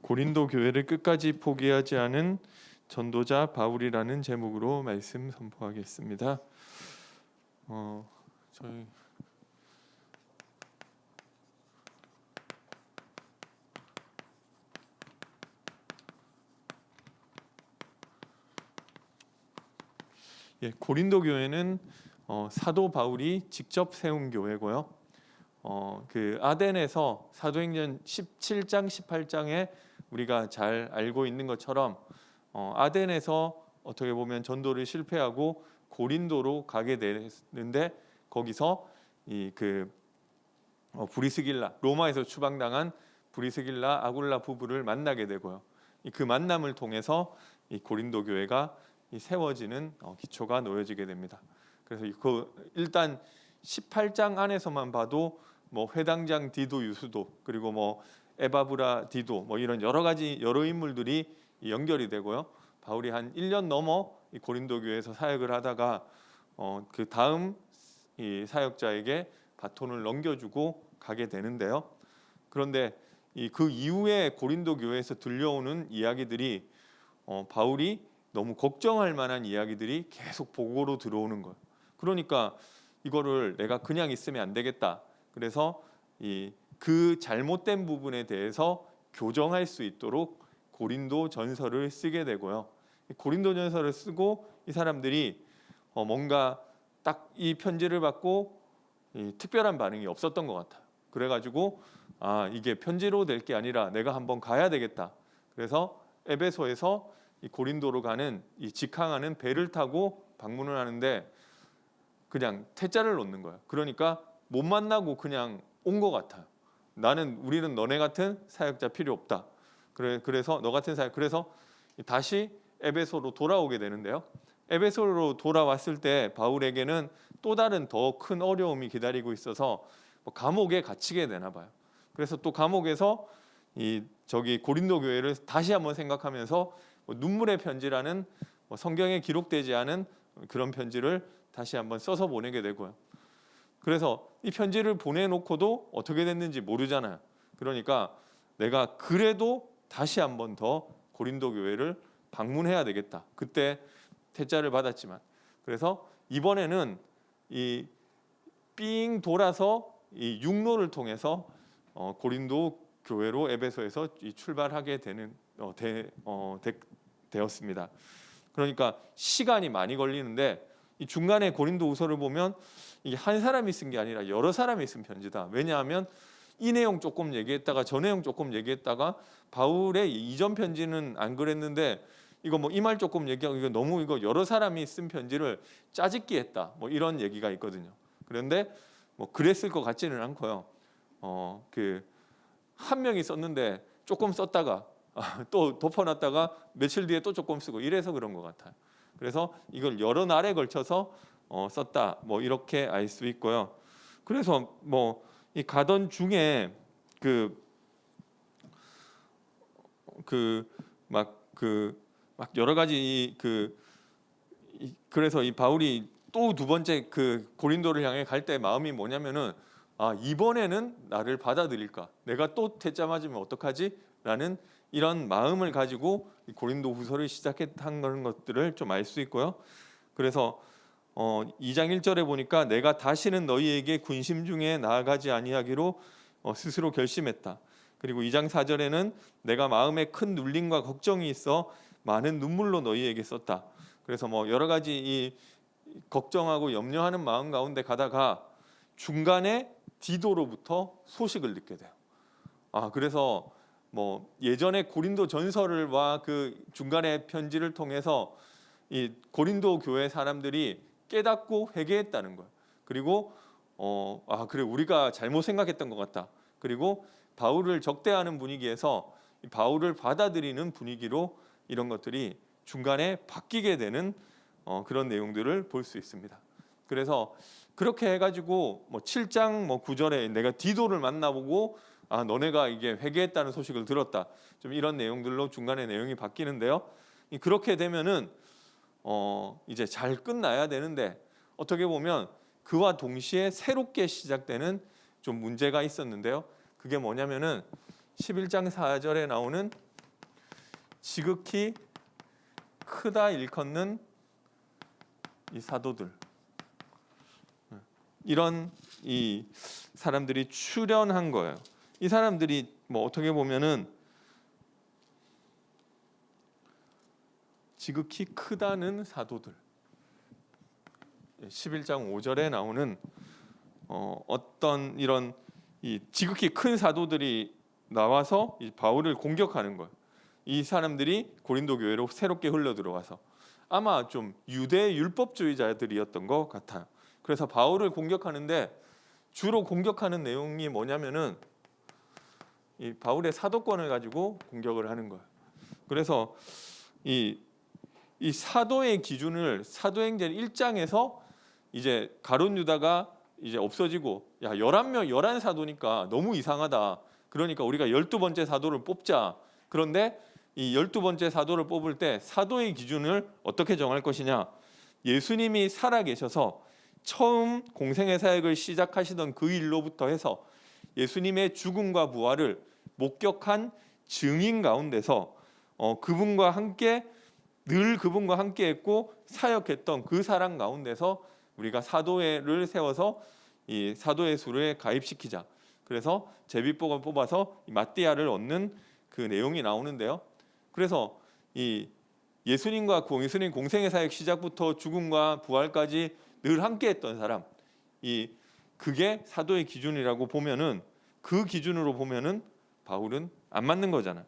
고린도 교회를 끝까지 포기하지 않은 전도자 바울이라는 제목으로 말씀 선포하겠습니다. 저희 고린도 교회는 사도 바울이 직접 세운 교회고요. 그 아덴에서 사도행전 17장 18장에 우리가 잘 알고 있는 것처럼 아덴에서 어떻게 보면 전도를 실패하고 고린도로 가게 되는데, 거기서 브리스길라, 로마에서 추방당한 브리스길라 아굴라 부부를 만나게 되고요. 그 만남을 통해서 이 고린도 교회가 세워지는 기초가 놓여지게 됩니다. 그래서 일단 18장 안에서만 봐도 회당장 디도 유수도, 그리고 에바브라 디도, 이런 여러 인물들이 연결이 되고요. 바울이 한 1년 넘어 이 고린도 교회에서 사역을 하다가 그 다음 이 사역자에게 바톤을 넘겨주고 가게 되는데요. 그런데 그 이후에 고린도 교회에서 들려오는 이야기들이 바울이 너무 걱정할 만한 이야기들이 계속 보고로 들어오는 거예요. 그러니까 이거를 내가 그냥 있으면 안 되겠다. 그래서 그 잘못된 부분에 대해서 교정할 수 있도록 고린도 전서를 쓰게 되고요. 고린도 전서를 쓰고 이 사람들이 뭔가 딱 이 편지를 받고 특별한 반응이 없었던 것 같아요. 그래가지고 이게 편지로 될 게 아니라 내가 한번 가야 되겠다. 그래서 에베소에서 이 고린도로 가는 이 직항하는 배를 타고 방문을 하는데 그냥 퇴짜를 놓는 거예요. 그러니까 못 만나고 그냥 온 것 같아요. 우리는 너네 같은 사역자 필요 없다. 그래서 너 같은 사역. 그래서 다시 에베소로 돌아오게 되는데요. 에베소로 돌아왔을 때 바울에게는 또 다른 더 큰 어려움이 기다리고 있어서 감옥에 갇히게 되나 봐요. 그래서 또 감옥에서 저기 고린도 교회를 다시 한번 생각하면서 눈물의 편지라는 성경에 기록되지 않은 그런 편지를 다시 한번 써서 보내게 되고요. 그래서 이 편지를 보내놓고도 어떻게 됐는지 모르잖아요. 그러니까 내가 그래도 다시 한번 더 고린도 교회를 방문해야 되겠다. 그때 퇴짜를 받았지만, 그래서 이번에는 삥 돌아서 이 육로를 통해서 고린도 교회로 에베소에서 출발하게 되었습니다. 그러니까 시간이 많이 걸리는데, 이 중간에 고린도후서를 보면 이게 한 사람이 쓴 게 아니라 여러 사람이 쓴 편지다. 왜냐하면 이 내용 조금 얘기했다가 저 내용 조금 얘기했다가 바울의 이전 편지는 안 그랬는데 이거 이 말 조금 얘기하고 이거 여러 사람이 쓴 편지를 짜집기 했다. 이런 얘기가 있거든요. 그런데 그랬을 것 같지는 않고요. 한 명이 썼는데 조금 썼다가 또 덮어놨다가 며칠 뒤에 또 조금 쓰고 이래서 그런 것 같아요. 그래서 이걸 여러 날에 걸쳐서 썼다. 이렇게 알 수 있고요. 그래서 이 가던 중에 막 여러 가지 그래서 이 바울이 또 두 번째 고린도를 향해 갈 때 마음이 뭐냐면은 이번에는 나를 받아들일까? 내가 또 퇴짜 맞으면 어떡하지? 라는 이런 마음을 가지고 고린도후서를 시작한 것들을 좀 알 수 있고요. 그래서 2장 1절에 보니까 내가 다시는 너희에게 군심 중에 나아가지 아니하기로 스스로 결심했다. 그리고 2장 4절에는 내가 마음에 큰 눌림과 걱정이 있어 많은 눈물로 너희에게 썼다. 그래서 여러 가지 이 걱정하고 염려하는 마음 가운데 가다가 중간에 디도로부터 소식을 듣게 돼요. 그래서 예전에 고린도 전서를와 그 중간에 편지를 통해서 이 고린도 교회 사람들이 깨닫고 회개했다는 거예요. 그리고 그래 우리가 잘못 생각했던 것 같다. 그리고 바울을 적대하는 분위기에서 바울을 받아들이는 분위기로 이런 것들이 중간에 바뀌게 되는 그런 내용들을 볼 수 있습니다. 그래서 그렇게 해가지고 7장 9절에 내가 디도를 만나보고 너네가 이게 회개했다는 소식을 들었다. 좀 이런 내용들로 중간에 내용이 바뀌는데요. 그렇게 되면은 이제 잘 끝나야 되는데 어떻게 보면 그와 동시에 새롭게 시작되는 좀 문제가 있었는데요. 그게 뭐냐면은 11장 4절에 나오는 지극히 크다 일컫는 이 사도들, 이런 이 사람들이 출연한 거예요. 이 사람들이 뭐 어떻게 보면은 지극히 크다는 사도들, 11장 5절에 나오는 어떤 이런 이 지극히 큰 사도들이 나와서 이 바울을 공격하는 거예요. 이 사람들이 고린도 교회로 새롭게 흘러 들어와서 아마 좀 유대 율법주의자들이었던 것 같아요. 그래서 바울을 공격하는데 주로 공격하는 내용이 뭐냐면은 이 바울의 사도권을 가지고 공격을 하는 거예요. 그래서 이 사도의 기준을 사도행전 1장에서 이제 가룟 유다가 이제 없어지고, 야 11명 11사도니까 너무 이상하다. 그러니까 우리가 12번째 사도를 뽑자. 그런데 이 12번째 사도를 뽑을 때 사도의 기준을 어떻게 정할 것이냐? 예수님이 살아계셔서 처음 공생의 사역을 시작하시던 그 일로부터 해서 예수님의 죽음과 부활을 목격한 증인 가운데서 그분과 함께 늘 그분과 함께했고 사역했던 그 사람 가운데서 우리가 사도회를 세워서 이 사도의 수를 가입시키자. 그래서 제비뽑을 뽑아서 이 마띠아를 얻는 그 내용이 나오는데요. 그래서 이 예수님 공생의 사역 시작부터 죽음과 부활까지 늘 함께했던 사람, 그게 사도의 기준이라고 보면은 그 기준으로 보면은 바울은 안 맞는 거잖아요.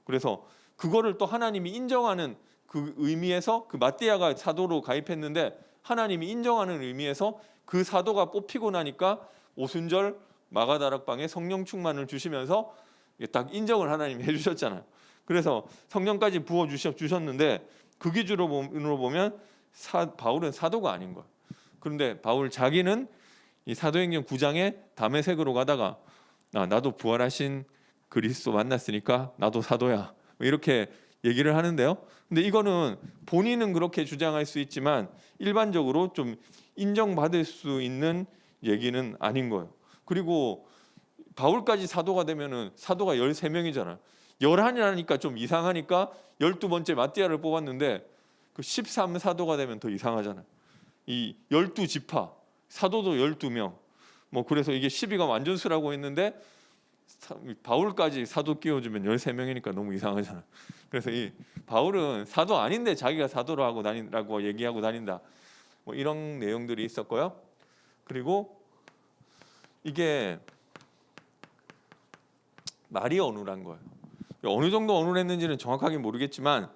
그래서 그거를 또 하나님이 인정하는 그 의미에서 그 마띠아가 사도로 가입했는데 하나님이 인정하는 의미에서 그 사도가 뽑히고 나니까 오순절 마가다락방에 성령 충만을 주시면서 딱 인정을 하나님이 해주셨잖아요. 그래서 성령까지 부어 주셨는데 그 기준으로 보면 바울은 사도가 아닌 거예요. 그런데 바울 자기는 이 사도행전 9장에 다메섹으로 가다가 나도 부활하신 그리스도 만났으니까 나도 사도야, 이렇게 얘기를 하는데요. 근데 이거는 본인은 그렇게 주장할 수 있지만 일반적으로 좀 인정받을 수 있는 얘기는 아닌 거예요. 그리고 바울까지 사도가 되면은 사도가 13명이잖아요. 11이라니까 좀 이상하니까 12번째 마띠아를 뽑았는데 그 13사도가 되면 더 이상하잖아요. 이 12지파 사도도 12명. 뭐 그래서 이게 12가 완전수라고 했는데 바울까지 사도 끼워주면 13명이니까 너무 이상하잖아요. 그래서 이 바울은 사도 아닌데 자기가 사도로 하고 다닌다고 얘기하고 다닌다. 뭐 이런 내용들이 있었고요. 그리고 이게 말이 어눌한 거예요. 어느 정도 어눌했는지는 정확하게 모르겠지만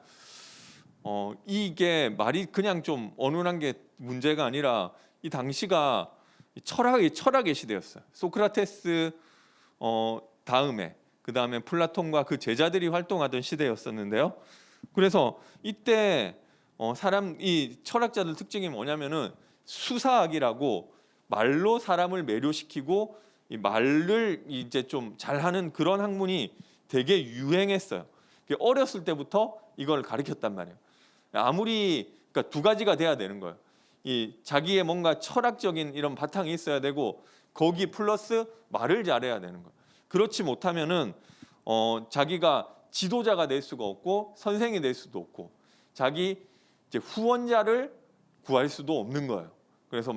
이게 말이 그냥 좀 어눌한 게 문제가 아니라 이 당시가 철학의 시대였어요. 소크라테스 다음에 그 다음에 플라톤과 그 제자들이 활동하던 시대였었는데요. 그래서 이때 이 철학자들 특징이 뭐냐면은 수사학이라고 말로 사람을 매료시키고 이 말을 이제 좀 잘하는 그런 학문이 되게 유행했어요. 어렸을 때부터 이걸 가르쳤단 말이에요. 그러니까 두 가지가 돼야 되는 거예요. 이 자기의 뭔가 철학적인 이런 바탕이 있어야 되고 거기 플러스 말을 잘해야 되는 거예요. 그렇지 못하면은 자기가 지도자가 될 수가 없고 선생이 될 수도 없고 자기 이제 후원자를 구할 수도 없는 거예요. 그래서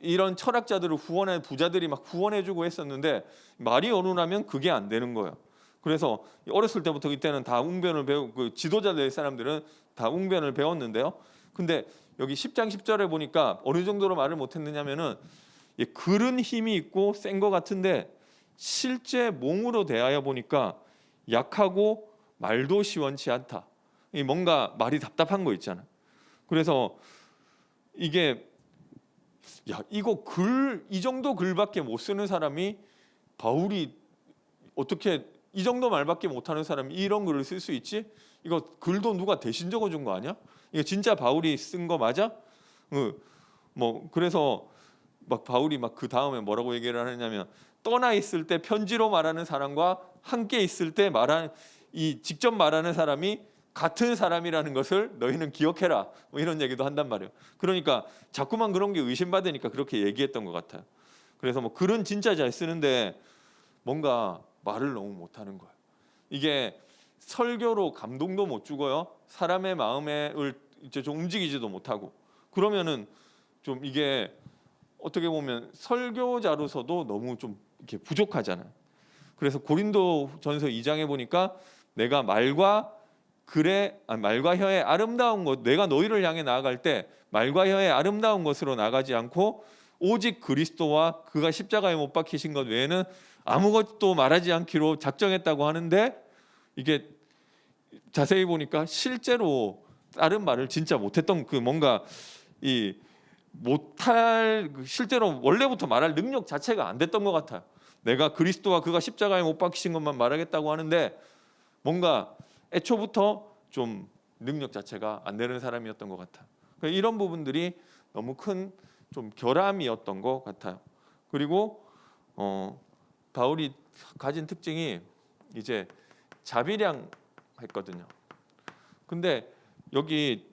이런 철학자들을 후원해 부자들이 막 후원해주고 했었는데 말이 어눌하면 그게 안 되는 거예요. 그래서 어렸을 때부터 이때는 다 웅변을 배우고 그 지도자 될 사람들은 다 웅변을 배웠는데요. 근데 여기 10장 10절에 보니까 어느 정도로 말을 못했느냐면은 글은 힘이 있고 센 것 같은데 실제 몸으로 대하여 보니까 약하고 말도 시원치 않다. 뭔가 말이 답답한 거 있잖아. 그래서 이게 이거 이 정도 글밖에 못 쓰는 사람이 바울이 어떻게 이 정도 말밖에 못하는 사람이 이런 글을 쓸 수 있지? 이거 글도 누가 대신 적어준 거 아니야? 이거 진짜 바울이 쓴 거 맞아? 그래서 바울이 그 다음에 뭐라고 얘기를 하느냐면 떠나 있을 때 편지로 말하는 사람과 함께 있을 때 직접 말하는 사람이 같은 사람이라는 것을 너희는 기억해라. 이런 얘기도 한단 말이에요. 그러니까 자꾸만 그런 게 의심받으니까 그렇게 얘기했던 것 같아요. 그래서 글은 진짜 잘 쓰는데 뭔가 말을 너무 못하는 거예요. 이게 설교로 감동도 못 주고요. 사람의 마음을 이제 좀 움직이지도 못하고 그러면은 좀 이게 어떻게 보면 설교자로서도 너무 좀 이렇게 부족하잖아요. 그래서 고린도전서 2장에 보니까 내가 말과 혀의 아름다운 것, 내가 너희를 향해 나아갈 때 말과 혀의 아름다운 것으로 나가지 않고 오직 그리스도와 그가 십자가에 못 박히신 것 외에는 아무것도 말하지 않기로 작정했다고 하는데 이게 자세히 보니까 실제로 다른 말을 진짜 못했던 그 뭔가 이 못할 실제로 원래부터 말할 능력 자체가 안 됐던 것 같아요. 내가 그리스도와 그가 십자가에 못 박히신 것만 말하겠다고 하는데 뭔가 애초부터 좀 능력 자체가 안 되는 사람이었던 것 같아요. 그러니까 이런 부분들이 너무 큰 좀 결함이었던 것 같아요. 그리고 바울이 가진 특징이 이제 자비량했거든요. 근데 여기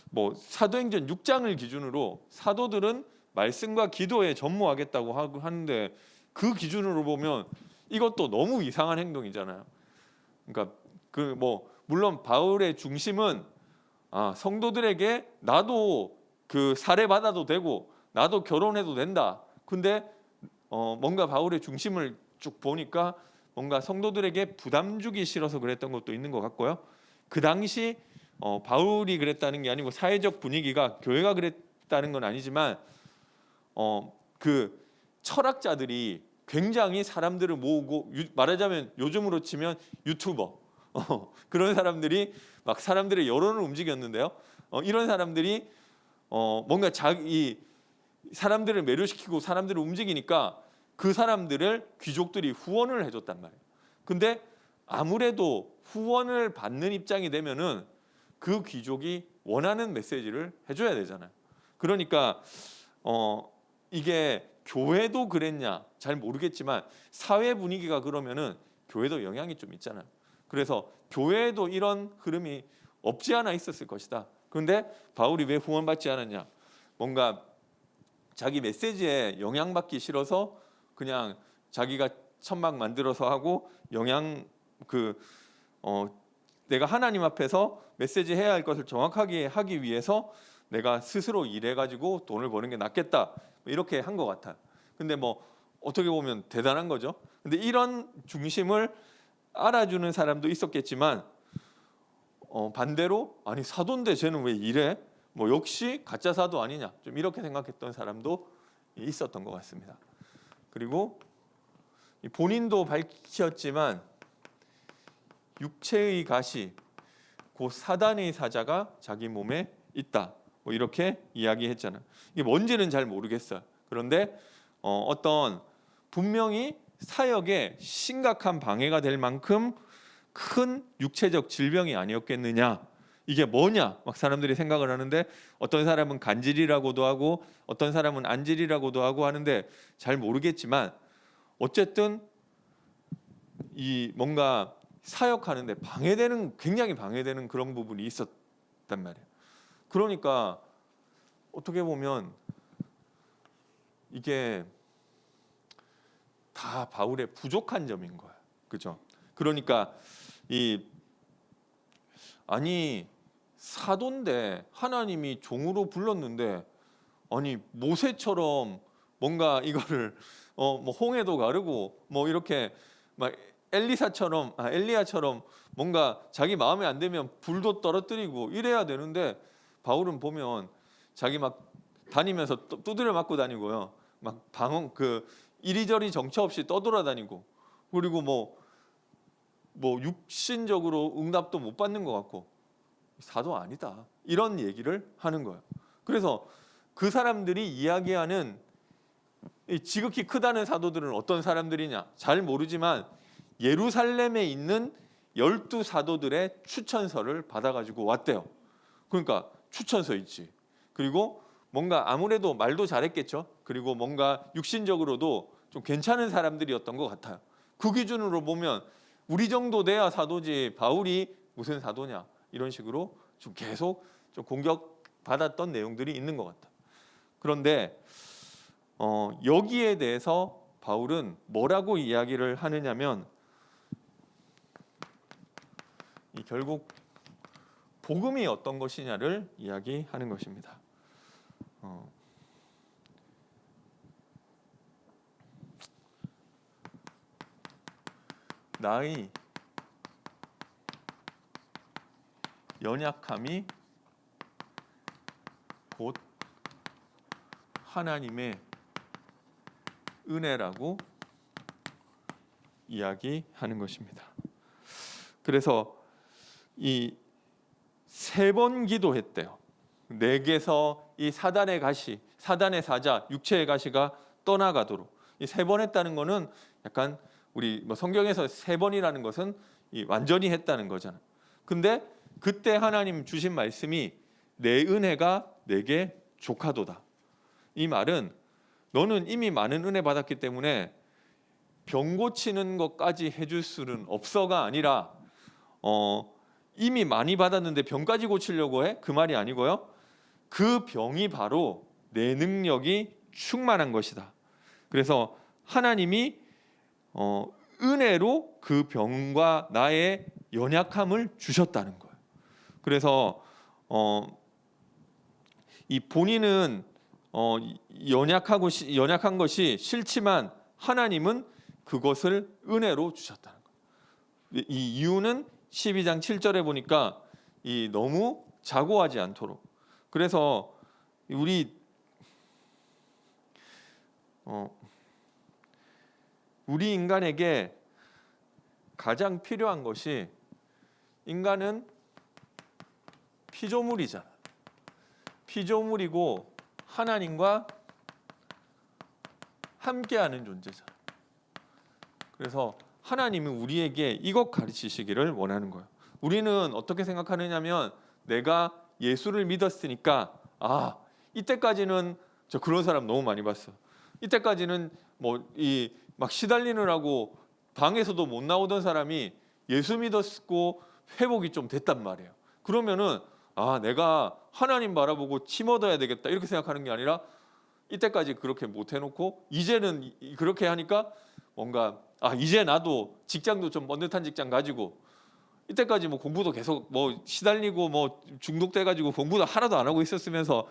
뭐 사도행전 6장을 기준으로 사도들은 말씀과 기도에 전무하겠다고 하는데 그 기준으로 보면 이것도 너무 이상한 행동이잖아요. 그러니까 그 뭐 물론 바울의 중심은 성도들에게 나도 그 사례 받아도 되고 나도 결혼해도 된다. 근데 뭔가 바울의 중심을 쭉 보니까 뭔가 성도들에게 부담 주기 싫어서 그랬던 것도 있는 것 같고요. 그 당시 바울이 그랬다는 게 아니고 사회적 분위기가 교회가 그랬다는 건 아니지만 그 철학자들이 굉장히 사람들을 모으고 말하자면 요즘으로 치면 유튜버 그런 사람들이 막 사람들의 여론을 움직였는데요. 이런 사람들이 뭔가 자기 사람들을 매료시키고 사람들을 움직이니까 그 사람들을 귀족들이 후원을 해줬단 말이에요. 근데 아무래도 후원을 받는 입장이 되면은 그 귀족이 원하는 메시지를 해줘야 되잖아요. 그러니까 이게 교회도 그랬냐 잘 모르겠지만 사회 분위기가 그러면은 교회도 영향이 좀 있잖아요. 그래서 교회에도 이런 흐름이 없지 않아 있었을 것이다. 그런데 바울이 왜 후원받지 않았냐? 뭔가 자기 메시지에 영향받기 싫어서 그냥 자기가 천막 만들어서 하고 내가 하나님 앞에서 메시지 해야 할 것을 정확하게 하기 위해서 내가 스스로 일해가지고 돈을 버는 게 낫겠다 이렇게 한 것 같아요. 근데 뭐 어떻게 보면 대단한 거죠. 근데 이런 중심을 알아주는 사람도 있었겠지만 반대로 아니 사도인데 쟤는 왜 이래? 뭐 역시 가짜 사도 아니냐? 좀 이렇게 생각했던 사람도 있었던 것 같습니다. 그리고 본인도 밝혔지만 육체의 가시 곧 사단의 사자가 자기 몸에 있다. 뭐 이렇게 이야기했잖아요. 이게 뭔지는 잘 모르겠어요. 그런데 어떤 분명히 사역에 심각한 방해가 될 만큼 큰 육체적 질병이 아니었겠느냐. 이게 뭐냐? 막 사람들이 생각을 하는데 어떤 사람은 간질이라고도 하고 어떤 사람은 안질이라고도 하고 하는데 잘 모르겠지만 어쨌든 이 뭔가 사역하는데 굉장히 방해되는 그런 부분이 있었단 말이에요. 그러니까 어떻게 보면 이게 다 바울의 부족한 점인 거예요. 그죠? 그러니까 아니 사도인데 하나님이 종으로 불렀는데 아니 모세처럼 뭔가 이거를 뭐 홍해도 가르고 뭐 이렇게 막 엘리야처럼 뭔가 자기 마음에 안 들면 불도 떨어뜨리고 이래야 되는데 바울은 보면 자기 막 다니면서 두드려 맞고 다니고요. 막 이리저리 정처 없이 떠돌아다니고 그리고 뭐 육신적으로 응답도 못 받는 것 같고 사도 아니다 이런 얘기를 하는 거예요. 그래서 그 사람들이 이야기하는 지극히 크다는 사도들은 어떤 사람들이냐 잘 모르지만 예루살렘에 있는 12사도들의 추천서를 받아가지고 왔대요. 그러니까 추천서 있지. 그리고 뭔가 아무래도 말도 잘했겠죠. 그리고 뭔가 육신적으로도 좀 괜찮은 사람들이었던 것 같아요. 그 기준으로 보면 우리 정도 돼야 사도지 바울이 무슨 사도냐 이런 식으로 좀 계속 좀 공격받았던 내용들이 있는 것 같아요. 그런데 여기에 대해서 바울은 뭐라고 이야기를 하느냐면 결국 복음이 어떤 것이냐를 이야기하는 것입니다. 나의 연약함이 곧 하나님의 은혜라고 이야기하는 것입니다. 그래서 이 3번 기도했대요. 내게서 이 사단의 가시, 사단의 사자, 육체의 가시가 떠나가도록. 이 3번 했다는 것은 약간 우리 성경에서 3번이라는 것은 이 완전히 했다는 거잖아. 근데 그때 하나님 주신 말씀이 내 은혜가 내게 족하도다. 이 말은 너는 이미 많은 은혜 받았기 때문에 병 고치는 것까지 해줄 수는 없어가 아니라 이미 많이 받았는데 병까지 고치려고 해? 그 말이 아니고요. 그 병이 바로 내 능력이 충만한 것이다. 그래서 하나님이 은혜로 그 병과 나의 연약함을 주셨다는 거예요. 그래서 이 본인은 연약한 것이 싫지만 하나님은 그것을 은혜로 주셨다는 거예요. 이 이유는 12장 7절에 보니까 이 너무 자고하지 않도록. 그래서 우리 인간에게 가장 필요한 것이, 인간은 피조물이잖아. 피조물이고 하나님과 함께하는 존재잖아. 그래서 하나님은 우리에게 이것 가르치시기를 원하는 거예요. 우리는 어떻게 생각하느냐면, 내가 예수를 믿었으니까 이때까지는 저 그런 사람 너무 많이 봤어. 이때까지는 막 시달리느라고 방에서도 못 나오던 사람이 예수 믿었고 회복이 좀 됐단 말이에요. 그러면은 내가 하나님 바라보고 침 얻어야 되겠다 이렇게 생각하는 게 아니라, 이때까지 그렇게 못 해놓고 이제는 그렇게 하니까 뭔가 이제 나도 직장도 좀 번듯한 직장 가지고, 이때까지 공부도 계속 시달리고 중독돼 가지고 공부도 하나도 안 하고 있었으면서,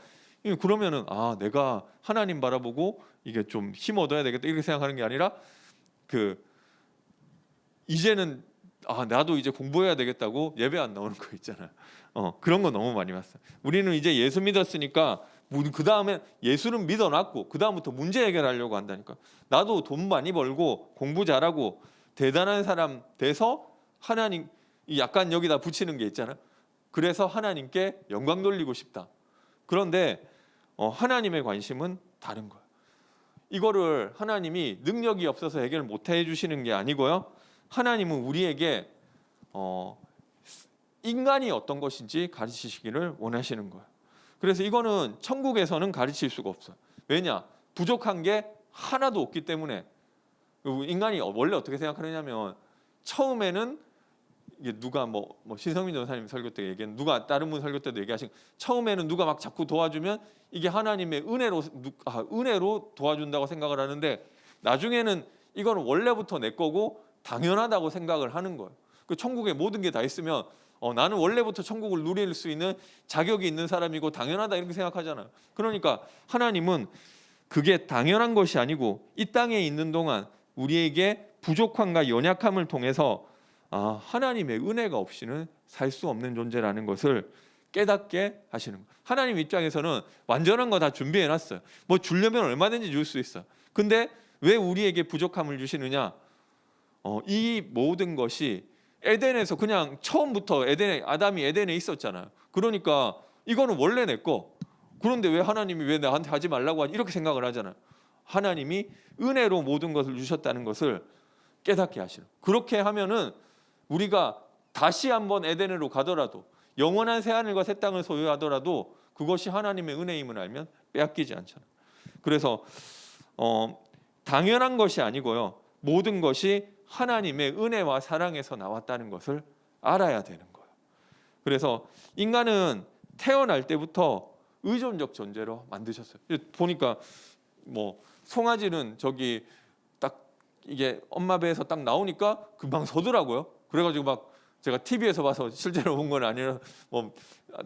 그러면은 내가 하나님 바라보고 이게 좀 힘 얻어야 되겠다 이렇게 생각하는 게 아니라, 이제는 나도 이제 공부해야 되겠다고 예배 안 나오는 거 있잖아. 그런 거 너무 많이 봤어. 우리는 이제 예수 믿었으니까 그 다음에 예수는 믿어놨고 그 다음부터 문제 해결하려고 한다니까. 나도 돈 많이 벌고 공부 잘하고 대단한 사람 돼서 하나님, 약간 여기다 붙이는 게 있잖아. 그래서 하나님께 영광 돌리고 싶다. 그런데 하나님의 관심은 다른 거야. 이거를 하나님이 능력이 없어서 해결 못 해주시는 게 아니고요. 하나님은 우리에게 인간이 어떤 것인지 가르치시기를 원하시는 거예요. 그래서 이거는 천국에서는 가르칠 수가 없어요. 왜냐? 부족한 게 하나도 없기 때문에. 인간이 원래 어떻게 생각하느냐면, 처음에는 이게 누가 신성민 전사님 설교 때 얘기한, 누가 다른 분 설교 때도 얘기하신, 처음에는 누가 막 자꾸 도와주면 이게 하나님의 은혜로 도와준다고 생각을 하는데, 나중에는 이거는 원래부터 내 거고 당연하다고 생각을 하는 거예요. 그 천국에 모든 게 다 있으면 나는 원래부터 천국을 누릴 수 있는 자격이 있는 사람이고 당연하다 이렇게 생각하잖아요. 그러니까 하나님은 그게 당연한 것이 아니고, 이 땅에 있는 동안 우리에게 부족함과 연약함을 통해서 하나님의 은혜가 없이는 살 수 없는 존재라는 것을 깨닫게 하시는 거예요. 하나님 입장에서는 완전한 거 다 준비해 놨어요. 주려면 얼마든지 줄 수 있어. 근데 왜 우리에게 부족함을 주시느냐? 이 모든 것이 에덴에서 그냥 처음부터 아담이 에덴에 있었잖아요. 그러니까 이거는 원래 내 거. 그런데 왜 하나님이 왜 나한테 하지 말라고 하지? 이렇게 생각을 하잖아요. 하나님이 은혜로 모든 것을 주셨다는 것을 깨닫게 하시는. 그렇게 하면은 우리가 다시 한번 에덴으로 가더라도, 영원한 새하늘과 새 땅을 소유하더라도 그것이 하나님의 은혜임을 알면 빼앗기지 않잖아요. 그래서 당연한 것이 아니고요. 모든 것이 하나님의 은혜와 사랑에서 나왔다는 것을 알아야 되는 거예요. 그래서 인간은 태어날 때부터 의존적 존재로 만드셨어요. 보니까 송아지는 딱 이게 엄마 배에서 딱 나오니까 금방 서더라고요. 그래가지고 막 제가 TV에서 봐서 실제로 본 건 아니라 뭐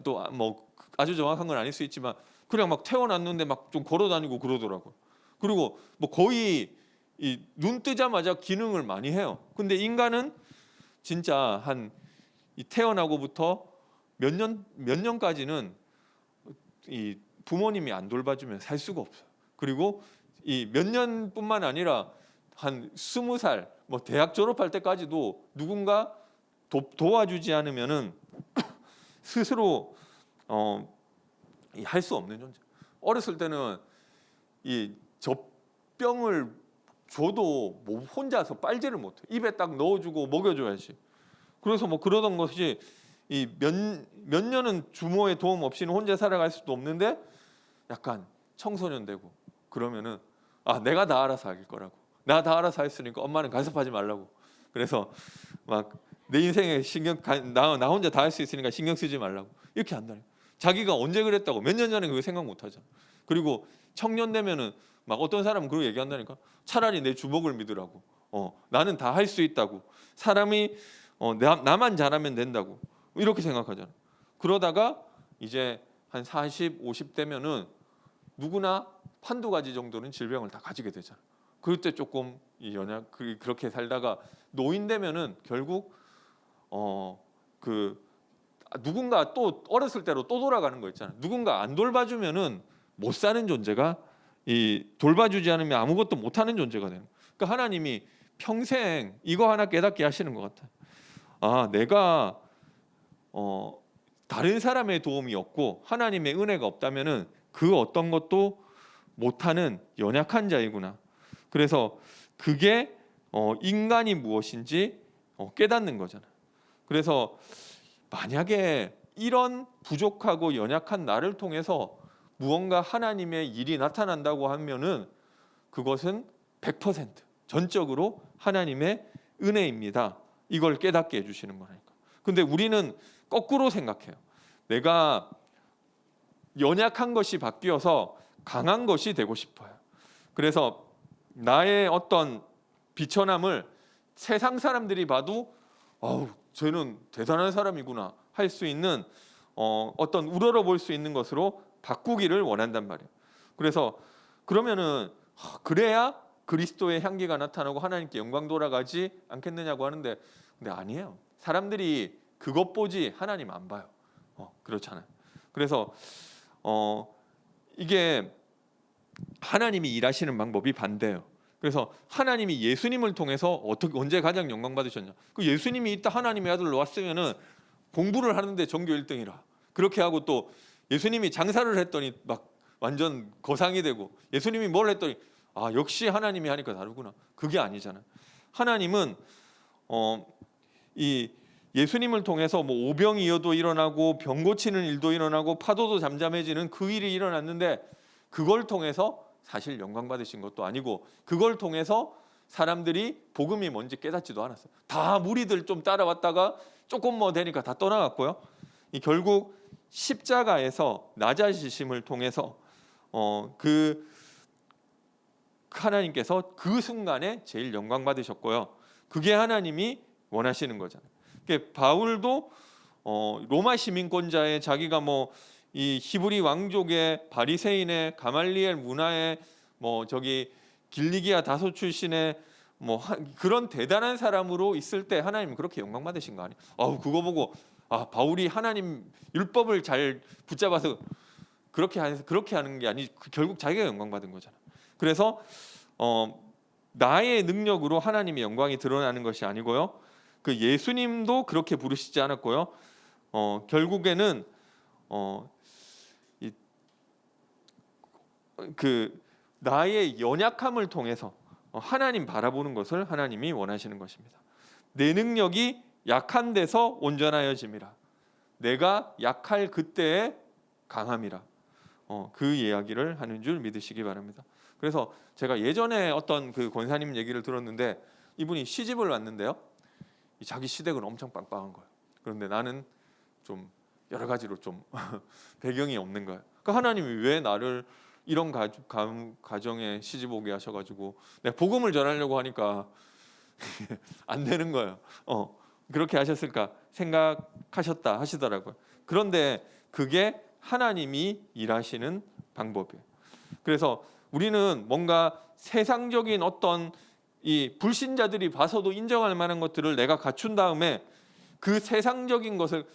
또 뭐 아주 정확한 건 아닐 수 있지만 그냥 막 태어났는데 막 좀 걸어 다니고 그러더라고요. 그리고 뭐 거의 이 눈 뜨자마자 기능을 많이 해요. 근데 인간은 진짜 한 이 태어나고부터 몇 년까지는 이 부모님이 안 돌봐주면 살 수가 없어요. 그리고 이 몇 년뿐만 아니라 한 20살 뭐 대학 졸업할 때까지도 누군가 도와주지 않으면은 스스로 할 수 없는 존재. 어렸을 때는 이 젖병을 줘도 뭐 혼자서 빨지를 못해. 입에 딱 넣어주고 먹여줘야지. 그래서 뭐 그러던 것이 이 몇 년은 주모의 도움 없이는 혼자 살아갈 수도 없는데 약간 청소년 되고 그러면은 내가 다 알아서 할 거라고. 나 다 알아서 했으니까 엄마는 간섭하지 말라고. 그래서 막 내 인생에 나 혼자 다 할 수 있으니까 신경 쓰지 말라고 이렇게 한다니. 자기가 언제 그랬다고 몇 년 전에 그거 생각 못 하잖아. 그리고 청년 되면은 막 어떤 사람은 그렇게 얘기한다니까. 차라리 내 주먹을 믿으라고. 나는 다 할 수 있다고. 사람이 나만 잘하면 된다고 이렇게 생각하잖아. 그러다가 이제 한 40, 50 되면은 누구나 한두 가지 정도는 질병을 다 가지게 되잖아. 그때 조금 그렇게 살다가 노인 되면은 결국 누군가 또 어렸을 때로 또 돌아가는 거 있잖아. 누군가 안 돌봐주면은 못 사는 존재가 이 돌봐주지 않으면 아무것도 못하는 존재가 되는. 그러니까 하나님이 평생 이거 하나 깨닫게 하시는 것 같아. 내가 다른 사람의 도움이 없고 하나님의 은혜가 없다면은 그 어떤 것도 못하는 연약한 자이구나. 그래서 그게 인간이 무엇인지 깨닫는 거잖아. 그래서 만약에 이런 부족하고 연약한 나를 통해서 무언가 하나님의 일이 나타난다고 하면은 그것은 100% 전적으로 하나님의 은혜입니다. 이걸 깨닫게 해주시는 거라니까. 근데 우리는 거꾸로 생각해요. 내가 연약한 것이 바뀌어서 강한 것이 되고 싶어요. 그래서 나의 어떤 비천함을 세상 사람들이 봐도 쟤는 대단한 사람이구나 할 수 있는 어떤 우러러 볼 수 있는 것으로 바꾸기를 원한단 말이에요. 그래서 그러면은 그래야 그리스도의 향기가 나타나고 하나님께 영광 돌아가지 않겠느냐고 하는데 근데 아니에요. 사람들이 그것 보지 하나님 안 봐요. 그렇잖아요. 그래서 이게 하나님이 일하시는 방법이 반대예요. 그래서 하나님이 예수님을 통해서 언제 가장 영광 받으셨냐? 그 예수님이 이따 하나님의 아들로 왔으면은 공부를 하는데 전교 1등이라 그렇게 하고 또 예수님이 장사를 했더니 막 완전 거상이 되고 예수님이 뭘 했더니 역시 하나님이 하니까 다르구나. 그게 아니잖아. 하나님은 이 예수님을 통해서 뭐 오병이어도 일어나고 병 고치는 일도 일어나고 파도도 잠잠해지는 그 일이 일어났는데 그걸 통해서 사실 영광 받으신 것도 아니고 그걸 통해서 사람들이 복음이 뭔지 깨닫지도 않았어요. 다 무리들 좀 따라왔다가 조금 뭐 되니까 다 떠나갔고요. 결국 십자가에서 낮아지심을 통해서 그 하나님께서 그 순간에 제일 영광 받으셨고요. 그게 하나님이 원하시는 거잖아요. 바울도 로마 시민권자의 자기가 뭐 이 히브리 왕족의 바리새인의 가말리엘 문화의 뭐 저기 길리기아 다소 출신의 뭐 그런 대단한 사람으로 있을 때 하나님은 그렇게 영광 받으신 거 아니에요? 그거 보고 바울이 하나님 율법을 잘 붙잡아서 그렇게 하는 게 아니 결국 자기가 영광 받은 거잖아. 그래서 나의 능력으로 하나님의 영광이 드러나는 것이 아니고요. 그 예수님도 그렇게 부르시지 않았고요. 결국에는 그 나의 연약함을 통해서 하나님 바라보는 것을 하나님이 원하시는 것입니다. 내 능력이 약한 데서 온전하여짐이라. 내가 약할 그때의 강함이라. 그 이야기를 하는 줄 믿으시기 바랍니다. 그래서 제가 예전에 어떤 그 권사님 얘기를 들었는데 이분이 시집을 왔는데요. 자기 시댁은 엄청 빵빵한 거예요. 그런데 나는 좀 여러 가지로 좀 배경이 없는 거예요. 그러니까 하나님이 왜 나를 이런 가정에 시집 오게 하셔가지고 내가 복음을 전하려고 하니까 안 되는 거예요. 그렇게 하셨을까 생각하셨다 하시더라고요. 그런데 그게 하나님이 일하시는 방법이에요. 그래서 우리는 뭔가 세상적인 어떤 이 불신자들이 봐서도 인정할 만한 것들을 내가 갖춘 다음에 그 세상적인 것을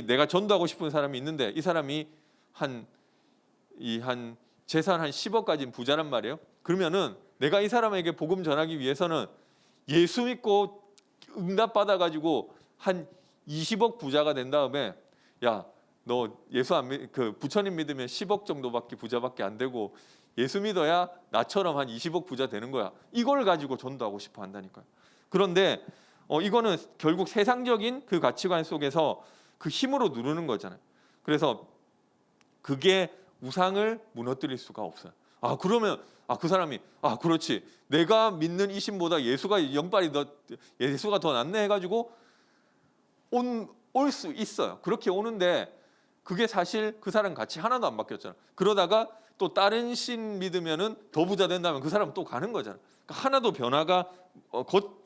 내가 전도하고 싶은 사람이 있는데 이 사람이 한 재산 한 10억 가진 부자란 말이에요. 그러면은 내가 이 사람에게 복음 전하기 위해서는 예수 믿고 응답 받아 가지고 한 20억 부자가 된 다음에 야, 너 예수 안 믿, 부처님 믿으면 10억 정도밖에 부자밖에 안 되고 예수 믿어야 나처럼 한 20억 부자 되는 거야. 이걸 가지고 전도하고 싶어 한다니까요. 그런데 이거는 결국 세상적인 그 가치관 속에서 그 힘으로 누르는 거잖아요. 그래서 그게 우상을 무너뜨릴 수가 없어요. 그러면 그 사람이 그렇지, 내가 믿는 이 신보다 예수가 더 낫네 해가지고 올 수 있어요. 그렇게 오는데 그게 사실 그 사람 가치 하나도 안 바뀌었잖아. 그러다가 또 다른 신 믿으면은 더 부자 된다면 그 사람 또 가는 거잖아. 그러니까 하나도 변화가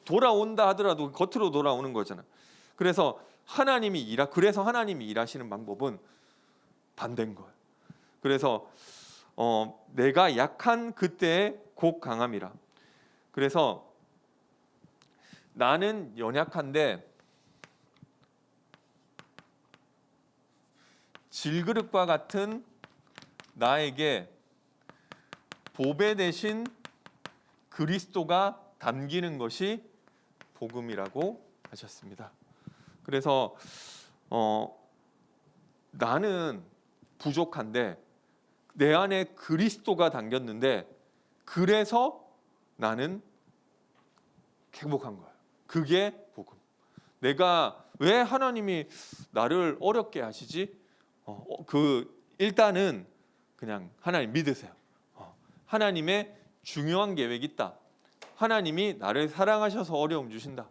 돌아온다 하더라도 겉으로 돌아오는 거잖아. 그래서 하나님이 일하시는 방법은 반대인 거예요. 그래서 내가 약한 그때의 곧 강함이라. 그래서 나는 연약한데 질그릇과 같은 나에게 보배 대신 그리스도가 담기는 것이 복음이라고 하셨습니다. 그래서 나는 부족한데 내 안에 그리스도가 담겼는데 그래서 나는 행복한 거예요. 그게 복음. 내가 왜 하나님이 나를 어렵게 하시지? 일단은 그냥 하나님 믿으세요. 하나님의 중요한 계획이 있다. 하나님이 나를 사랑하셔서 어려움 주신다.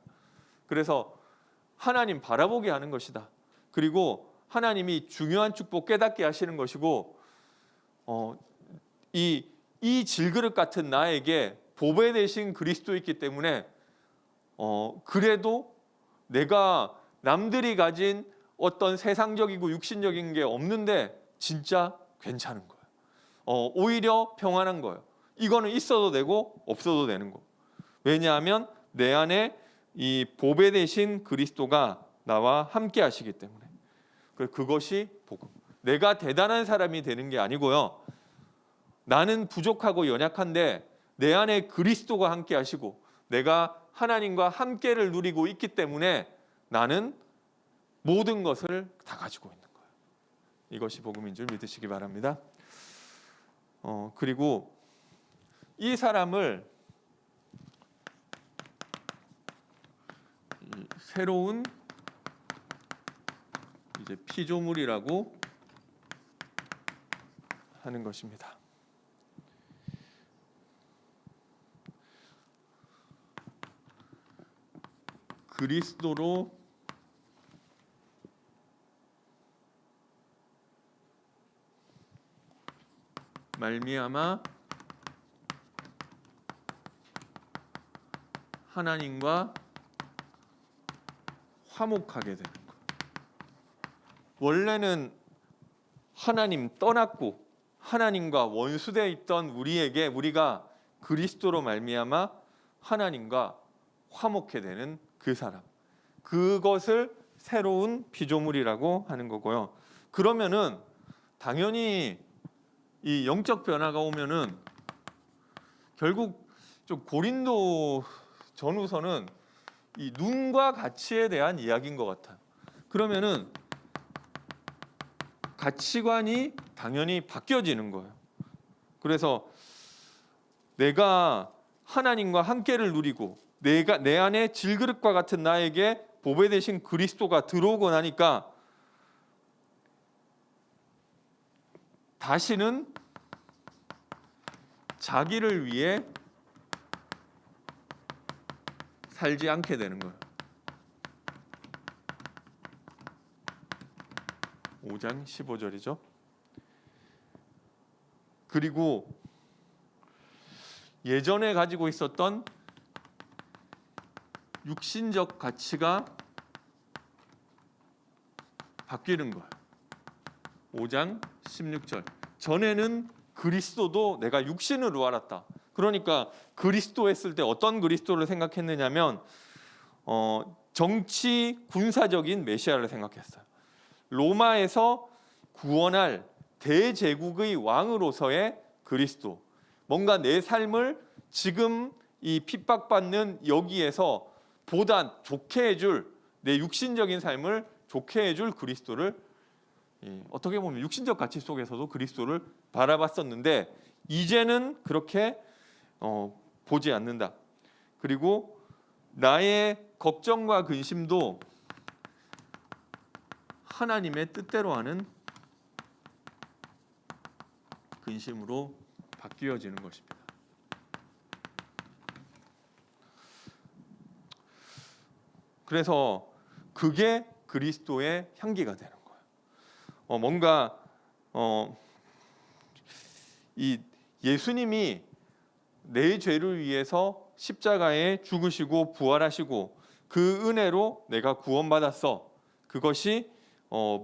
그래서 하나님 바라보게 하는 것이다. 그리고 하나님이 중요한 축복 깨닫게 하시는 것이고 이 질그릇 같은 나에게 보배 대신 그리스도 있기 때문에 그래도 내가 남들이 가진 어떤 세상적이고 육신적인 게 없는데 진짜 괜찮은 거예요. 오히려 평안한 거예요. 이거는 있어도 되고 없어도 되는 거. 왜냐하면 내 안에 이 보배 대신 그리스도가 나와 함께 하시기 때문에. 그것이 복음. 내가 대단한 사람이 되는 게 아니고요. 나는 부족하고 연약한데 내 안에 그리스도가 함께 하시고 내가 하나님과 함께를 누리고 있기 때문에 나는 모든 것을 다 가지고 있는 거예요. 이것이 복음인 줄 믿으시기 바랍니다. 그리고 이 사람을 새로운 이제 피조물이라고 하는 것입니다. 그리스도로 말미암아 하나님과 화목하게 되는 것. 원래는 하나님 떠났고 하나님과 원수되어 있던 우리가 그리스도로 말미암아 하나님과 화목해 되는 그 사람. 그것을 새로운 피조물이라고 하는 거고요. 그러면은 당연히 이 영적 변화가 오면은 결국 좀 고린도 전후서는 이 눈과 가치에 대한 이야기인 것 같아요. 그러면은 가치관이 당연히 바뀌어지는 거예요. 그래서 내가 하나님과 함께를 누리고 내 안에 질그릇과 같은 나에게 보배 대신 그리스도가 들어오고 나니까 다시는 자기를 위해 살지 않게 되는 거예요. 5장 15절이죠. 그리고 예전에 가지고 있었던 육신적 가치가 바뀌는 거예요. 5장 16절. 전에는 그리스도도 내가 육신으로 알았다. 그러니까 그리스도 했을 때 어떤 그리스도를 생각했느냐면 정치 군사적인 메시아를 생각했어요. 로마에서 구원할 대제국의 왕으로서의 그리스도. 뭔가 내 삶을 지금 이 핍박받는 여기에서 보다 좋게 해줄, 내 육신적인 삶을 좋게 해줄 그리스도를, 어떻게 보면 육신적 가치 속에서도 그리스도를 바라봤었는데 이제는 그렇게 보지 않는다. 그리고 나의 걱정과 근심도 하나님의 뜻대로 하는 근심으로 바뀌어지는 것입니다. 그래서 그게 그리스도의 향기가 되는 거예요. 뭔가 이 예수님이 내 죄를 위해서 십자가에 죽으시고 부활하시고 그 은혜로 내가 구원받았어. 그것이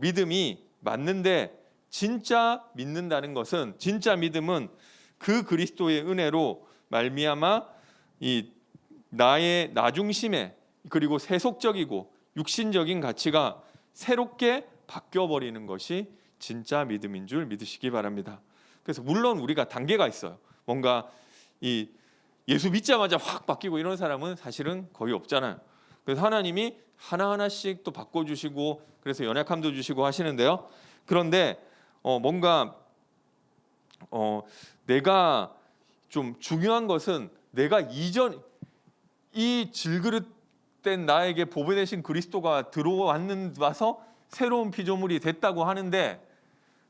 믿음이 맞는데, 진짜 믿는다는 것은, 진짜 믿음은 그 그리스도의 은혜로 말미암아 이 나의 나중심에, 그리고 세속적이고 육신적인 가치가 새롭게 바뀌어 버리는 것이 진짜 믿음인 줄 믿으시기 바랍니다. 그래서 물론 우리가 단계가 있어요. 뭔가 이 예수 믿자마자 확 바뀌고 이런 사람은 사실은 거의 없잖아요. 그래서 하나님이 하나하나씩 또 바꿔주시고, 그래서 연약함도 주시고 하시는데요. 그런데 뭔가 내가 좀 중요한 것은, 내가 이전 이 질그릇된 나에게 보배 되신 그리스도가 와서 새로운 피조물이 됐다고 하는데,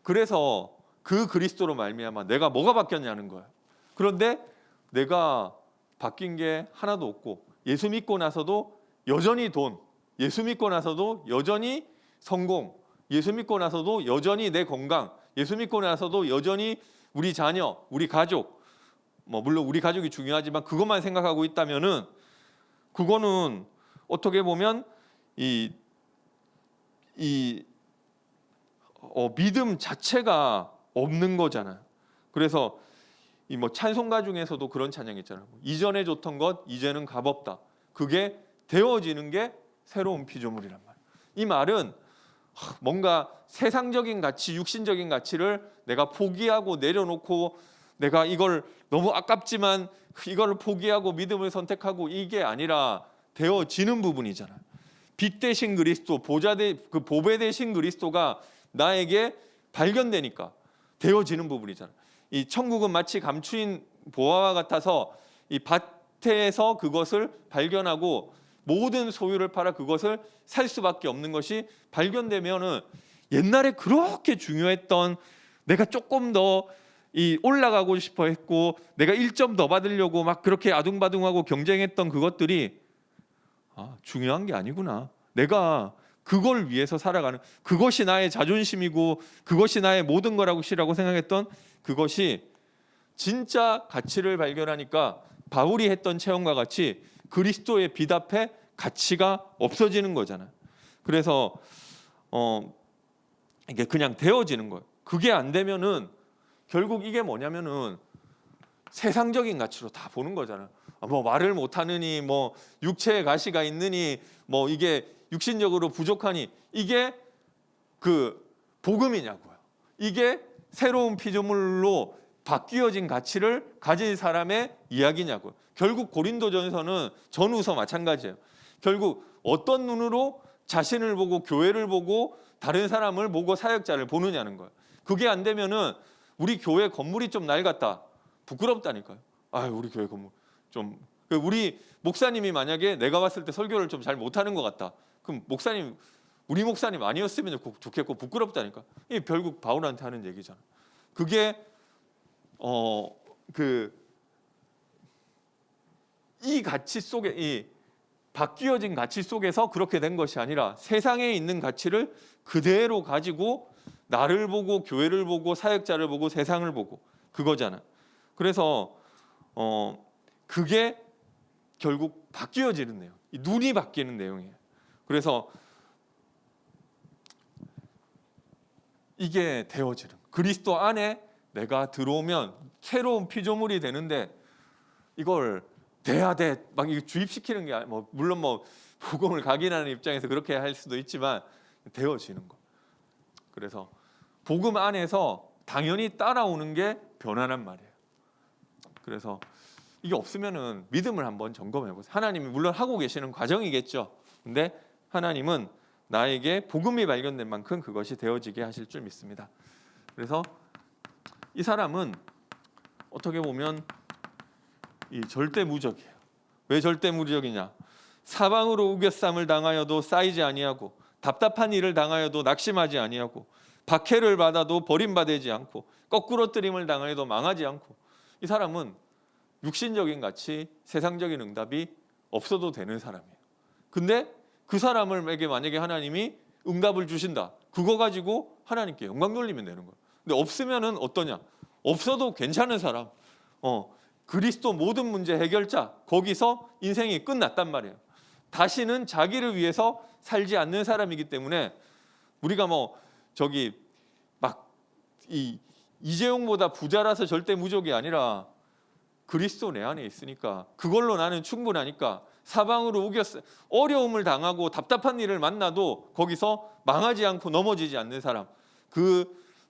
그래서 그 그리스도로 말미암아 내가 뭐가 바뀌었냐는 거예요. 그런데 내가 바뀐 게 하나도 없고, 예수 믿고 나서도 여전히 돈, 예수 믿고 나서도 여전히 성공, 예수 믿고 나서도 여전히 내 건강, 예수 믿고 나서도 여전히 우리 자녀, 우리 가족, 물론 우리 가족이 중요하지만 그것만 생각하고 있다면은 그거는 어떻게 보면 믿음 자체가 없는 거잖아요. 그래서 찬송가 중에서도 그런 찬양이 있잖아요. 이전에 좋던 것 이제는 값없다. 그게 되어지는 게 새로운 피조물이란 말이에요. 이 말은 뭔가 세상적인 가치, 육신적인 가치를 내가 포기하고 내려놓고, 내가 이걸 너무 아깝지만 이걸 포기하고 믿음을 선택하고, 이게 아니라 되어지는 부분이잖아요. 빛 대신 그리스도, 그 보배 대신 그리스도가 나에게 발견되니까 되어지는 부분이잖아요. 이 천국은 마치 감추인 보화와 같아서 이 밭에서 그것을 발견하고 모든 소유를 팔아 그것을 살 수밖에 없는 것이 발견되면은, 옛날에 그렇게 중요했던, 내가 조금 더 올라가고 싶어 했고 내가 1점 더 받으려고 막 그렇게 아둥바둥하고 경쟁했던 그것들이 중요한 게 아니구나. 내가 그걸 위해서 살아가는, 그것이 나의 자존심이고 그것이 나의 모든 거라고 생각했던 그것이 진짜 가치를 발견하니까 바울이 했던 체험과 같이 그리스도의 빛 앞에 가치가 없어지는 거잖아요. 그래서 이게 그냥 되어지는 거예요. 그게 안 되면은 결국 이게 뭐냐면은 세상적인 가치로 다 보는 거잖아요. 말을 못하느니, 육체에 가시가 있느니, 이게 육신적으로 부족하니, 이게 그 복음이냐고요. 이게 새로운 피조물로 바뀌어진 가치를 가진 사람의 이야기냐고요. 결국 고린도전서는 전후서 마찬가지예요. 결국 어떤 눈으로 자신을 보고 교회를 보고 다른 사람을 보고 사역자를 보느냐는 거예요. 그게 안 되면은 우리 교회 건물이 좀 낡았다, 부끄럽다니까요. 우리 교회 건물 좀, 우리 목사님이 만약에 내가 봤을 때 설교를 좀 잘 못하는 것 같다, 그럼 우리 목사님 아니었으면 좋겠고 부끄럽다니까. 이 결국 바울한테 하는 얘기잖아. 그게 이 가치 속에, 이 바뀌어진 가치 속에서 그렇게 된 것이 아니라 세상에 있는 가치를 그대로 가지고 나를 보고 교회를 보고 사역자를 보고 세상을 보고, 그거잖아. 그래서 그게 결국 바뀌어지는 내용, 눈이 바뀌는 내용이에요. 그래서 이게 되어지는, 그리스도 안에 내가 들어오면 새로운 피조물이 되는데, 이걸 돼야 돼 막 이거 주입시키는 게 뭐 물론 뭐 복음을 각인하는 입장에서 그렇게 할 수도 있지만 되어지는 거. 그래서 복음 안에서 당연히 따라오는 게 변화란 말이에요. 그래서 이게 없으면은 믿음을 한번 점검해 보세요. 하나님이 물론 하고 계시는 과정이겠죠. 근데 하나님은 나에게 복음이 발견된 만큼 그것이 되어지게 하실 줄 믿습니다. 그래서 이 사람은 어떻게 보면 이 절대무적이에요. 왜 절대무적이냐? 사방으로 우겨쌈을 당하여도 쌓이지 아니하고, 답답한 일을 당하여도 낙심하지 아니하고, 박해를 받아도 버림받지 않고, 거꾸로뜨림을 당하여도 망하지 않고. 이 사람은 육신적인 가치, 세상적인 응답이 없어도 되는 사람이에요. 근데 그 사람에게 만약에 하나님이 응답을 주신다, 그거 가지고 하나님께 영광 돌리면 되는 거예요. 근데 없으면은 어떠냐? 없어도 괜찮은 사람, 그리스도 모든 문제 해결자, 거기서 인생이 끝났단 말이에요. 다시는 자기를 위해서 살지 않는 사람이기 때문에, 우리가 뭐 저기 막 이재용보다 부자라서 절대 무적이 아니라 그리스도 내 안에 있으니까 그걸로 나는 충분하니까, 사방으로 어려움을 당하고 답답한 일을 만나도 거기서 망하지 않고 넘어지지 않는 사람,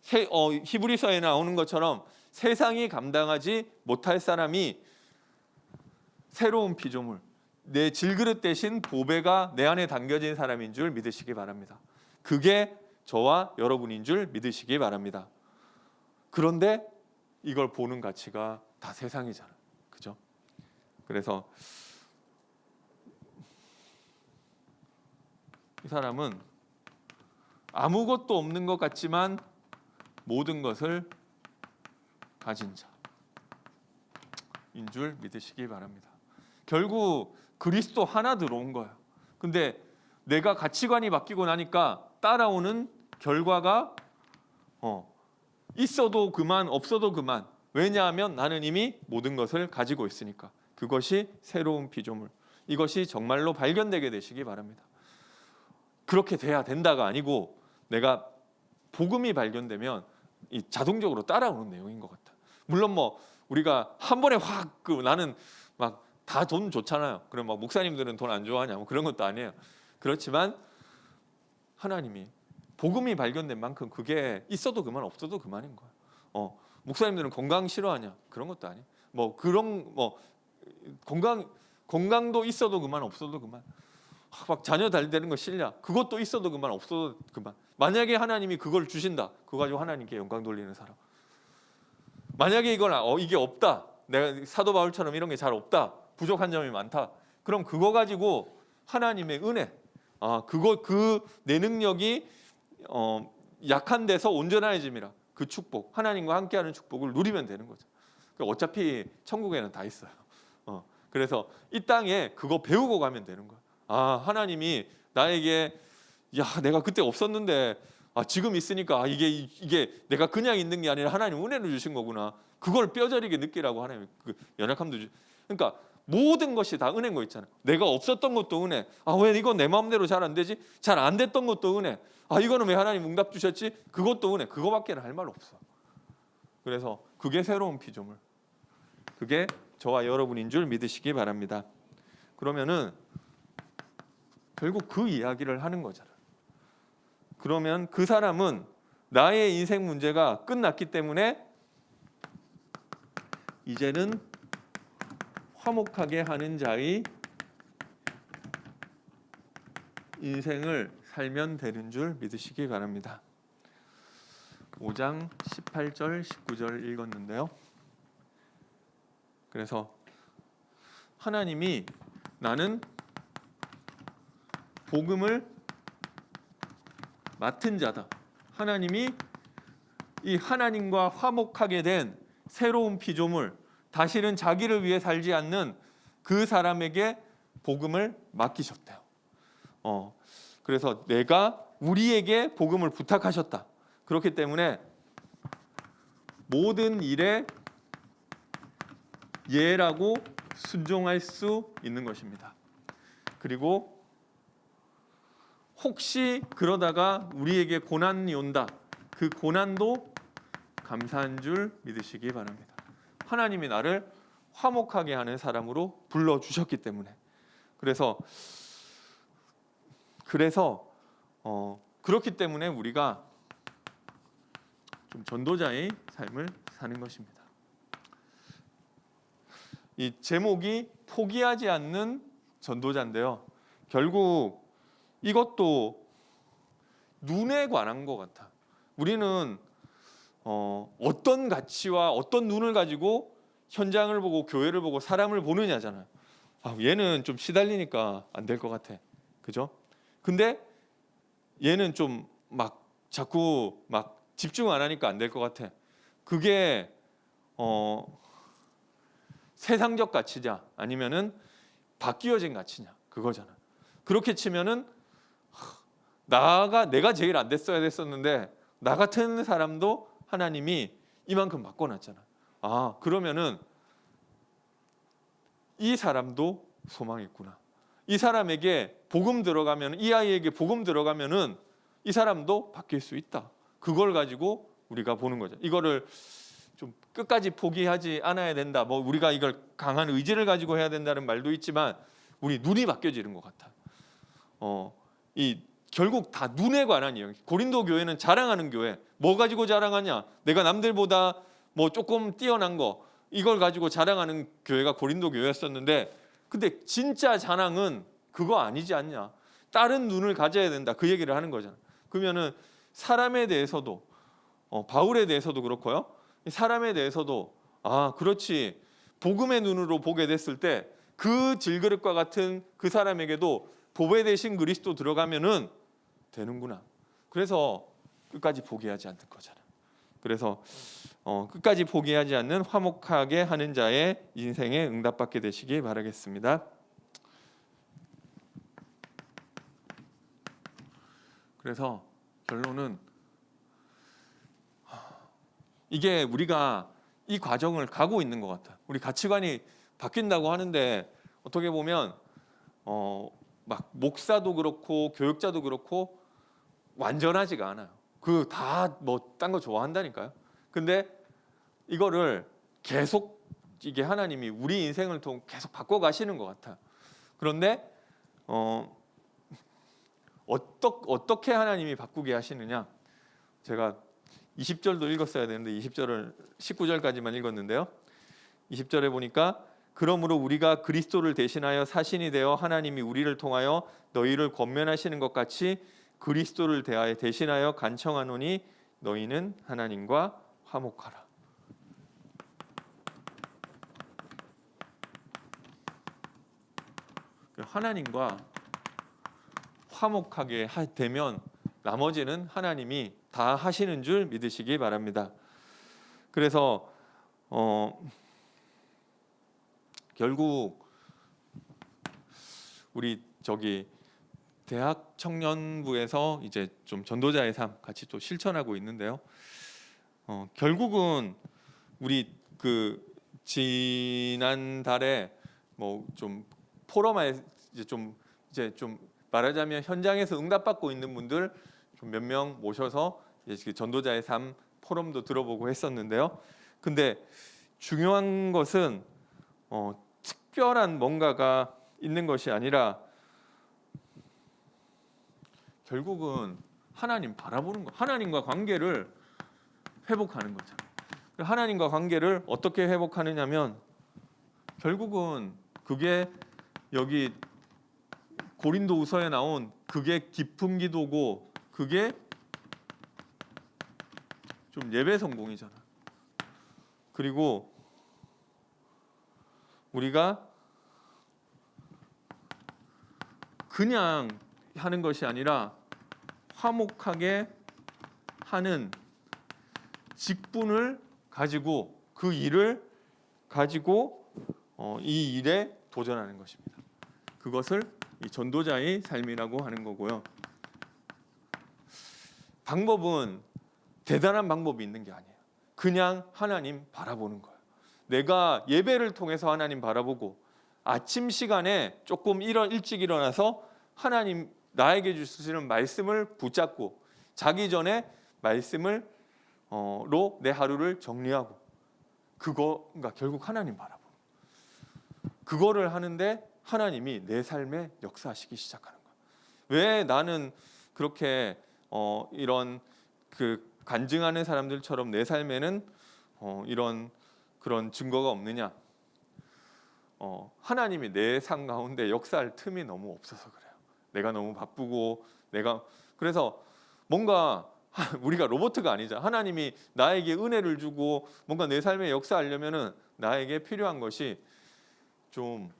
히브리서에 나오는 것처럼 세상이 감당하지 못할 사람이 새로운 피조물, 내 질그릇 대신 보배가 내 안에 담겨진 사람인 줄 믿으시기 바랍니다. 그게 저와 여러분인 줄 믿으시기 바랍니다. 그런데 이걸 보는 가치가 다 세상이잖아요. 그죠? 그래서 이 사람은 아무것도 없는 것 같지만 모든 것을 가진 자인 줄 믿으시기 바랍니다. 결국 그리스도 하나 들어온 거예요. 근데 내가 가치관이 바뀌고 나니까 따라오는 결과가 있어도 그만, 없어도 그만. 왜냐하면 나는 이미 모든 것을 가지고 있으니까. 그것이 새로운 피조물, 이것이 정말로 발견되게 되시기 바랍니다. 그렇게 돼야 된다가 아니고, 내가 복음이 발견되면 이 자동적으로 따라오는 내용인 것 같다. 물론 뭐 우리가 한 번에 확 나는 막 다 돈 좋잖아요. 그럼 막 목사님들은 돈 안 좋아하냐, 뭐 그런 것도 아니에요. 그렇지만 하나님이 복음이 발견된 만큼 그게 있어도 그만, 없어도 그만인 거예요. 목사님들은 건강 싫어하냐, 그런 것도 아니에요. 뭐 그런 뭐 건강도 있어도 그만, 없어도 그만. 막 자녀 잘 되는 거 싫냐, 그것도 있어도 그만, 없어도 그만. 만약에 하나님이 그걸 주신다, 그거 가지고 하나님께 영광 돌리는 사람. 만약에 이걸 이게 없다, 내가 사도 바울처럼 이런 게 잘 없다, 부족한 점이 많다, 그럼 그거 가지고 하나님의 은혜, 내 능력이 약한 데서 온전해짐이라, 그 축복, 하나님과 함께하는 축복을 누리면 되는 거죠. 어차피 천국에는 다 있어요. 그래서 이 땅에 그거 배우고 가면 되는 거예요. 하나님이 나에게, 내가 그때 없었는데 지금 있으니까 이게 내가 그냥 있는 게 아니라 하나님 은혜를 주신 거구나. 그걸 뼈저리게 느끼라고 하나님 연약함도 그러니까 모든 것이 다 은혜인 거 있잖아요. 내가 없었던 것도 은혜. 왜 이건 내 마음대로 잘 안 되지? 잘 안 됐던 것도 은혜. 이거는 왜 하나님 응답 주셨지? 그것도 은혜. 그거밖에는 할 말 없어. 그래서 그게 새로운 피조물, 그게 저와 여러분인 줄 믿으시기 바랍니다. 그러면은 결국 그 이야기를 하는 거잖아요. 그러면 그 사람은 나의 인생 문제가 끝났기 때문에 이제는 화목하게 하는 자의 인생을 살면 되는 줄 믿으시기 바랍니다. 5장 18절 19절 읽었는데요. 그래서 하나님이 나는 복음을 맡은 자다, 하나님이 이 하나님과 화목하게 된 새로운 피조물, 다시는 자기를 위해 살지 않는 그 사람에게 복음을 맡기셨대요. 그래서 우리에게 복음을 부탁하셨다. 그렇기 때문에 모든 일에 예라고 순종할 수 있는 것입니다. 그리고 혹시 그러다가 우리에게 고난이 온다, 그 고난도 감사한 줄 믿으시기 바랍니다. 하나님이 나를 화목하게 하는 사람으로 불러주셨기 때문에. 그래서 그렇기 때문에 우리가 좀 전도자의 삶을 사는 것입니다. 이 제목이 포기하지 않는 전도자인데요. 결국 이것도 눈에 관한 것 같아. 우리는 어떤 가치와 어떤 눈을 가지고 현장을 보고 교회를 보고 사람을 보느냐잖아요. 얘는 좀 시달리니까 안 될 것 같아. 그죠? 근데 얘는 좀 막 자꾸 막 집중 안 하니까 안 될 것 같아. 그게 세상적 가치냐 아니면은 바뀌어진 가치냐 그거잖아. 그렇게 치면은 내가 제일 안 됐어야 됐었는데 나 같은 사람도 하나님이 이만큼 바꿔놨잖아. 그러면은 이 사람도 소망이 있구나. 이 사람에게 복음 들어가면, 이 아이에게 복음 들어가면은 이 사람도 바뀔 수 있다. 그걸 가지고 우리가 보는 거죠. 이거를 좀 끝까지 포기하지 않아야 된다. 우리가 이걸 강한 의지를 가지고 해야 된다는 말도 있지만 우리 눈이 바뀌어지는 것 같아. 결국 다 눈에 관한 이야기. 고린도 교회는 자랑하는 교회. 뭐 가지고 자랑하냐? 내가 남들보다 조금 뛰어난 거 이걸 가지고 자랑하는 교회가 고린도 교회였었는데, 근데 진짜 자랑은 그거 아니지 않냐? 다른 눈을 가져야 된다. 그 얘기를 하는 거잖아. 그러면은 사람에 대해서도 바울에 대해서도 그렇고요. 사람에 대해서도 그렇지. 복음의 눈으로 보게 됐을 때 그 질그릇과 같은 그 사람에게도 보배 대신 그리스도 들어가면은 되는구나. 그래서 끝까지 포기하지 않는 거잖아. 그래서 끝까지 포기하지 않는 화목하게 하는 자의 인생에 응답받게 되시기 바라겠습니다. 그래서 결론은 이게 우리가 이 과정을 가고 있는 것 같아. 우리 가치관이 바뀐다고 하는데 어떻게 보면 막 목사도 그렇고 교육자도 그렇고 완전하지가 않아요. 그 다 딴 거 좋아한다니까요. 근데 이거를 계속 이게 하나님이 우리 인생을 통해 계속 바꿔 가시는 것 같아. 그런데 어떻게 하나님이 바꾸게 하시느냐? 제가 20절도 읽었어야 되는데 20절을 19절까지만 읽었는데요. 20절에 보니까 그러므로 우리가 그리스도를 대신하여 사신이 되어 하나님이 우리를 통하여 너희를 권면하시는 것 같이 그리스도를 대신하여 간청하노니 너희는 하나님과 화목하라. 하나님과 화목하게 되면 나머지는 하나님이 다 하시는 줄 믿으시기 바랍니다. 그래서 결국 우리 대학 청년부에서 이제 좀 전도자의 삶 같이 또 실천하고 있는데요. 결국은 우리 지난달에 좀 포럼에 이제 좀 말하자면 현장에서 응답받고 있는 분들 좀 몇 명 모셔서 이제 전도자의 삶 포럼도 들어보고 했었는데요. 근데 중요한 것은 특별한 뭔가가 있는 것이 아니라 결국은 하나님 바라보는 거, 하나님과 관계를 회복하는 거죠. 하나님과 관계를 어떻게 회복하느냐면 결국은 그게 여기 고린도후서에 나온 그게 깊은 기도고 그게 좀 예배 성공이잖아. 그리고 우리가 그냥 하는 것이 아니라 화목하게 하는 직분을 가지고 그 일을 가지고 이 일에 도전하는 것입니다. 그것을 이 전도자의 삶이라고 하는 거고요. 방법은 대단한 방법이 있는 게 아니에요. 그냥 하나님 바라보는 거예요. 내가 예배를 통해서 하나님 바라보고 아침 시간에 조금 일찍 일어나서 하나님 나에게 주시는 말씀을 붙잡고 자기 전에 말씀을 로 내 하루를 정리하고 그거가 결국 하나님 바라보는 그거를 하는데 하나님이 내 삶에 역사하시기 시작하는 거야. 왜 나는 그렇게 이런 그 간증하는 사람들처럼 내 삶에는 이런 그런 증거가 없느냐? 하나님이 내 삶 가운데 역사할 틈이 너무 없어서 그래요. 내가 너무 바쁘고 그래서 뭔가 우리가 로봇가 아니잖아. 하나님이 나에게 은혜를 주고 뭔가 내 삶에 역사하려면은 나에게 필요한 것이 좀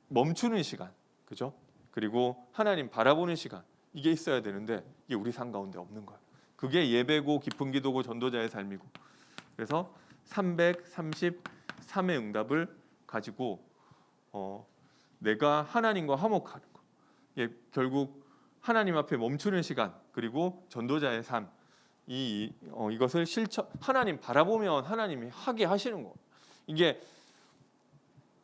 멈추는 시간, 그죠? 그리고 하나님 바라보는 시간 이게 있어야 되는데 이게 우리 삶 가운데 없는 거야. 그게 예배고 깊은 기도고 전도자의 삶이고. 그래서 333의 응답을 가지고 내가 하나님과 화목하는 거. 이게 결국 하나님 앞에 멈추는 시간 그리고 전도자의 삶 이것을 하나님 바라보면 하나님이 하게 하시는 거. 이게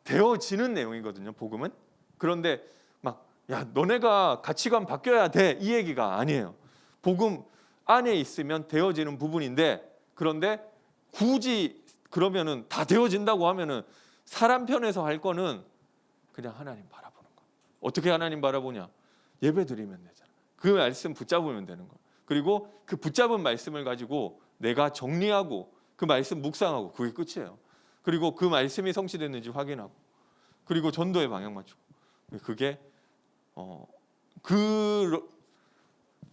되어지는 내용이거든요. 복음은. 그런데 막 야 너네가 가치관 바뀌어야 돼 이 얘기가 아니에요. 복음 안에 있으면 되어지는 부분인데 그런데 굳이 그러면은 다 되어진다고 하면은 사람 편에서 할 거는 그냥 하나님 바라보는 거. 어떻게 하나님 바라보냐? 예배 드리면 되잖아. 그 말씀 붙잡으면 되는 거. 그리고 그 붙잡은 말씀을 가지고 내가 정리하고 그 말씀 묵상하고 그게 끝이에요. 그리고 그 말씀이 성취됐는지 확인하고 그리고 전도에 방향 맞추고 그게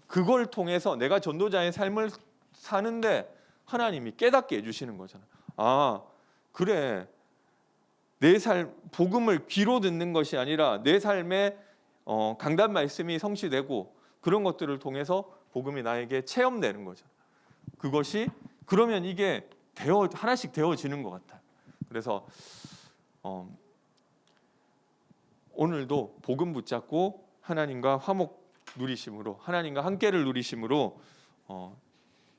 그걸 통해서 내가 전도자의 삶을 사는데 하나님이 깨닫게 해주시는 거잖아. 아 그래 내 삶 복음을 귀로 듣는 것이 아니라 내 삶에 강단 말씀이 성취되고 그런 것들을 통해서 복음이 나에게 체험되는 거죠. 그것이 그러면 이게 하나씩 되어지는 것 같아요. 그래서 오늘도 복음 붙잡고 하나님과 화목 누리심으로 하나님과 함께를 누리심으로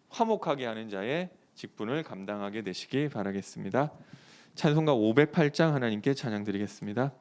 화목하게 하는 자의 직분을 감당하게 되시기 바라겠습니다. 찬송가 508장 하나님께 찬양 드리겠습니다.